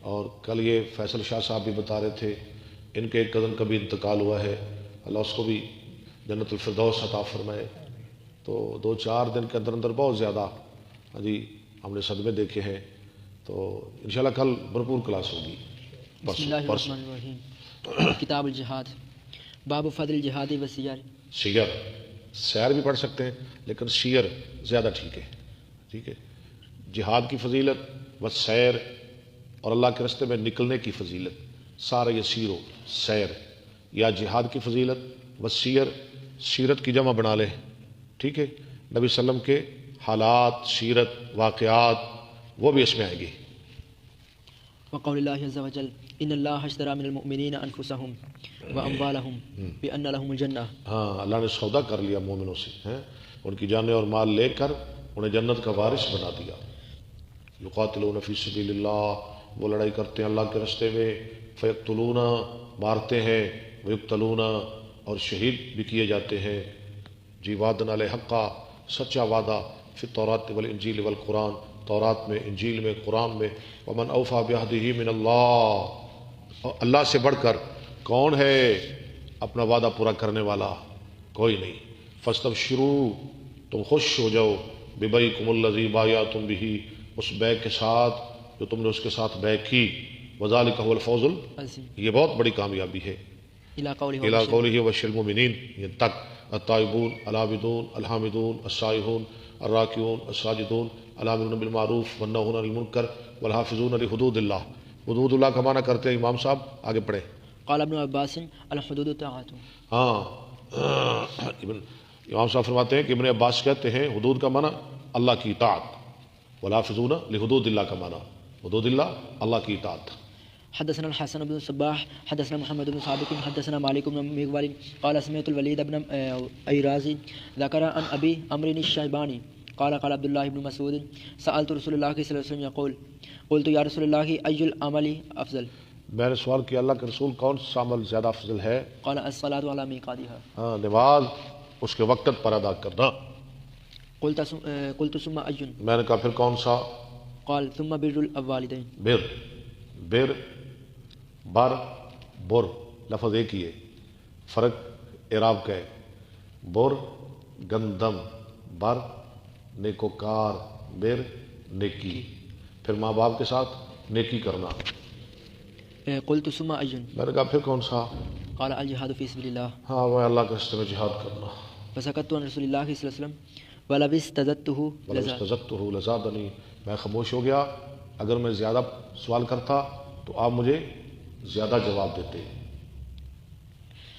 اور کل یہ فیصل شاہ صاحب بھی بتا رہے تھے ان کے ایک کزن کا بھی انتقال ہوا ہے، اللہ اس کو بھی جنت الفردوس عطا فرمائے۔ تو 2-4 دن کے اندر اندر بہت زیادہ جی ہم نے صدمے دیکھے ہیں، تو انشاءاللہ کل بھرپور کلاس ہوگی۔ بسم اللہ الرحمن الرحیم۔ کتاب الجہاد، باب فضل الجہاد و سیر۔ سیر، سیر بھی پڑھ سکتے ہیں لیکن سیر زیادہ ٹھیک ہے، ٹھیک ہے۔ جہاد کی فضیلت و سیر اور اللہ کے راستے میں نکلنے کی فضیلت، سارا یہ سیر و سیر یا جہاد کی فضیلت و سیر، سیرت کی جمع بنا لیں، ٹھیک ہے۔ نبی صلی اللہ علیہ وسلم کے حالات، سیرت، واقعات وہ بھی اس میں آئیں گے۔ وقول اللہ عز وجل ان اللہ اشتری من المؤمنین انفسهم واموالهم بان لهم الجنہ۔ ہاں، اللہ نے سودا کر لیا مومنوں سے، ہیں ان کی جانیں اور مال لے کر انہیں جنت کا وارث بنا دیا۔ یقاتلون فی سبیل اللہ، وہ لڑائی کرتے ہیں اللہ کے راستے میں، فیقتلون، مارتے ہیں، ویقتلون، اور شہید بھی کیے جاتے ہیں۔ جی وعدن علیہ حقا، سچا وعدہ، فی التوراۃ والانجیل والقرآن، تورات میں، انجیل میں، قرآن میں۔ ومن اوفی بعہدہ من اللہ، اور اللہ سے بڑھ کر کون ہے اپنا وعدہ پورا کرنے والا؟ کوئی نہیں۔ فاستبشروا، تم خوش ہو جاؤ، ببیعکم الذی بایعتم بہ، اس بیع کے ساتھ جو تم نے اس کے ساتھ بیع کی۔ وذالک هو الفوز یہ بہت بڑی کامیابی ہے۔ الی قولہ وبشر المؤمنین، یہ تک التائبون العابدون الحامدون السائحون الراکعون الساجدون الآمرون بالمعروف والناہون عن المنکر والحافظون لحدود اللہ۔ حدود اللہ کا معنی کرتے ہیں امام صاحب، آگے پڑھیں۔ قال ابن عباس الحدود طاعت۔ ہاں، امام صاحب فرماتے ہیں کہ ابن عباس کہتے ہیں حدود کا معنی اللہ کی اطاعت، والحافظون لحدود اللہ کا معنی حدود اللہ، اللہ کی اطاعت۔ حدثنا الحسن بن الصباح حدثنا محمد بن ثابت حدثنا مالك بن مغول قال سمعت الوليد بن ايراز ذكر عن ابي عمرو الشيباني قال قال عبد الله بن مسعود سألت رسول الله صلى الله عليه وسلم يقول قلت يا رسول الله اي العمل افضل؟ میں نے سوال کیا اللہ کے رسول کون سا عمل زیادہ افضل ہے؟ قال الصلاة على ميقاتها، ہاں، نماز اس کے وقت پر ادا کرنا۔ قلت ثم اي؟ میں نے کہا پھر کون سا؟ قال ثم بر الوالدين۔ بر بر بر لفظ ایک ہی ہے، فرق اعراب کا ہے۔ بر گندم، بر نیکوکار، بر نیکی، پھر ماں باپ کے ساتھ نیکی کرنا۔ قلت ثم اي؟ میں نے کہا پھر کون سا؟ قال الجهاد في سبيل الله۔ ہاں، وہ اللہ کے راستے میں جہاد کرنا۔ فسكت عن رسول الله صلى الله عليه وسلم ولو استزدته لزادنی، میں خاموش ہو گیا، اگر میں زیادہ سوال کرتا تو آپ مجھے زیادہ جواب دیتے،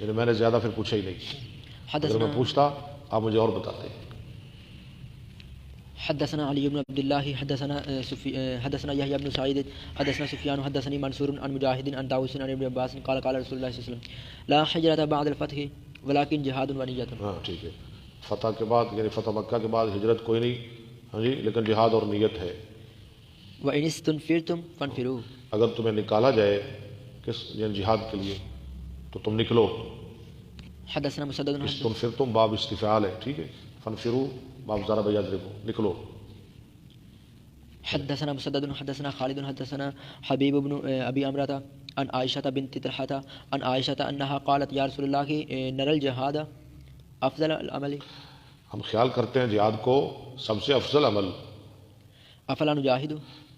یعنی میں نے زیادہ پھر پوچھا ہی نہیں، اگر میں پوچھتا آپ مجھے اور بتاتے۔ حدثنا علي بن عبد الله حدثنا يحيى بن سعيد حدثنا سفيان حدثني منصور عن مجاهد عن داوود عن ابن عباس قال قال رسول الله صلى الله عليه وسلم لا حجرة بعد الفتح ولكن جهاد ونية۔ ہاں ٹھیک ہے، فتح کے بعد یعنی فتح مکہ کے بعد ہجرت کوئی نہیں، ہاں جی، لیکن جہاد اور نیت ہے۔ وَإِنِ اسْتُنْفِرْتُمْ فَانْفِرُوا، اگر تمہیں نکالا جائے کس یعنی جہاد کے لیے تو تم نکلو۔ حدثنا مسدد استنفرتم باب استفعال ہے، ٹھیک ہے، فانفروا باب ضرب یضرب، نکلو۔ حدثنا مسدد حدثنا خالد حدثنا حبیب بن ابی عمرة عن عائشة بنت طلحة عن عائشة انها قالت یا رسول اللہ نرى الجہاد افضل العمل، ہم خیال کرتے ہیں جہاد کو سب سے افضل عمل۔ افلا نجاہد،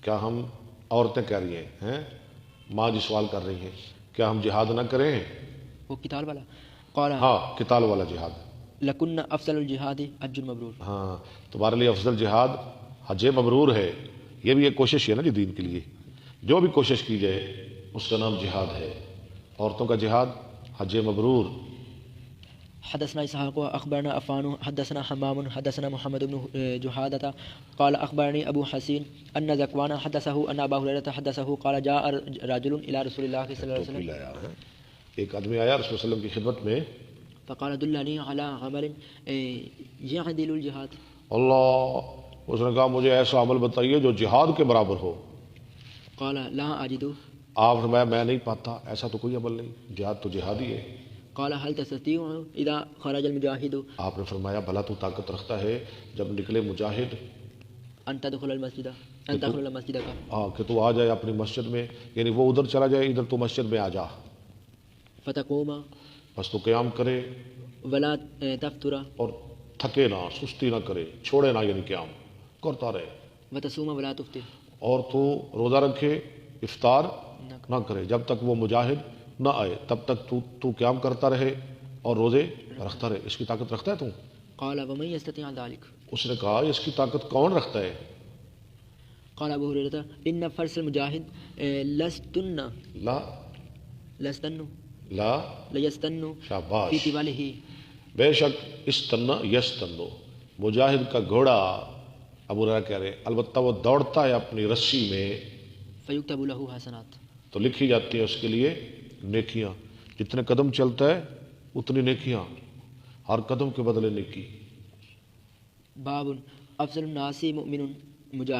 کیا ہم، عورتیں کہہ رہی ہیں، ماں جی سوال کر رہی ہیں، کیا ہم جہاد نہ کریں؟ وہ قتال والا، قال ہاں قتال والا جہاد۔ لکن افضل الجہاد حج مبرور، ہاں تمہارے لیے افضل جہاد حج مبرور ہے۔ یہ بھی ایک کوشش ہے نا جی دین کے لیے، جو بھی کوشش کی جائے اس کا نام جہاد ہے۔ عورتوں کا جہاد حج مبرور۔ حدثنا اسحاق اخبرنا عفان حدثنا حمام حدثنا محمد بن جحادة قال اخبرني ابو حسين ان ذكوان حدثه ان ابا هريرة حدثه قال جاء رجل الى رسول الله صلى الله عليه وسلم، ایک آدمی آیا رسول اللہ علیہ وسلم کی خدمت میں، فقال دلني على عمل يعدل الجهاد، اللہ، اس نے کہا مجھے ایسا عمل بتائیے جو جہاد کے برابر ہو۔ قال لا اجد، آپ نے فرمایا میں نہیں پاتا، ایسا تو کوئی عمل نہیں، جہاد تو جہاد ہی ہے۔ قال هل تستطيع اذا خرج المجاهد، آپ نے فرمایا بھلا تو طاقت رکھتا ہے جب نکلے مجاہد، ان تدخل المسجد، أن تدخل مسجدك ہاں کہ تو آ جائے اپنی مسجد میں، یعنی وہ ادھر چلا جائے، ادھر تو مسجد میں آ جا، فتقوم بس تو قیام کرے ولا تفتر اور تھکے نہ، سستی نہ کرے، چھوڑے نہ، یعنی قیام کرتا رہے، وتصوم ولا تفطر اور تو روزہ رکھے، افطار نہ کرے جب تک وہ مجاہد نہ آئے، تب تک تو قیام کرتا رہے اور روزے رکھتا رہے۔ اس کی طاقت رکھتا ہے تو؟ قال ومن يستطيع ذلك اس نے کہا اس کی طاقت کون رکھتا ہے؟ قال ابو هريرة ان فرس المجاهد لستن لا ليستن شاباش، في طباله بے شک استنا یستنو، مجاہد کا گھوڑا، ابو ہریرہ کہہ رہے البتہ وہ دوڑتا ہے اپنی رسی میں فيكتب له حسنات، تو لکھی جاتی ہیں اس کے لیے نیکیاں، جتنے قدم چلتا ہے اتنی نیکیاں، ہر قدم کے بدلے نیکی۔ باب افضل الناس مؤمن مجاہد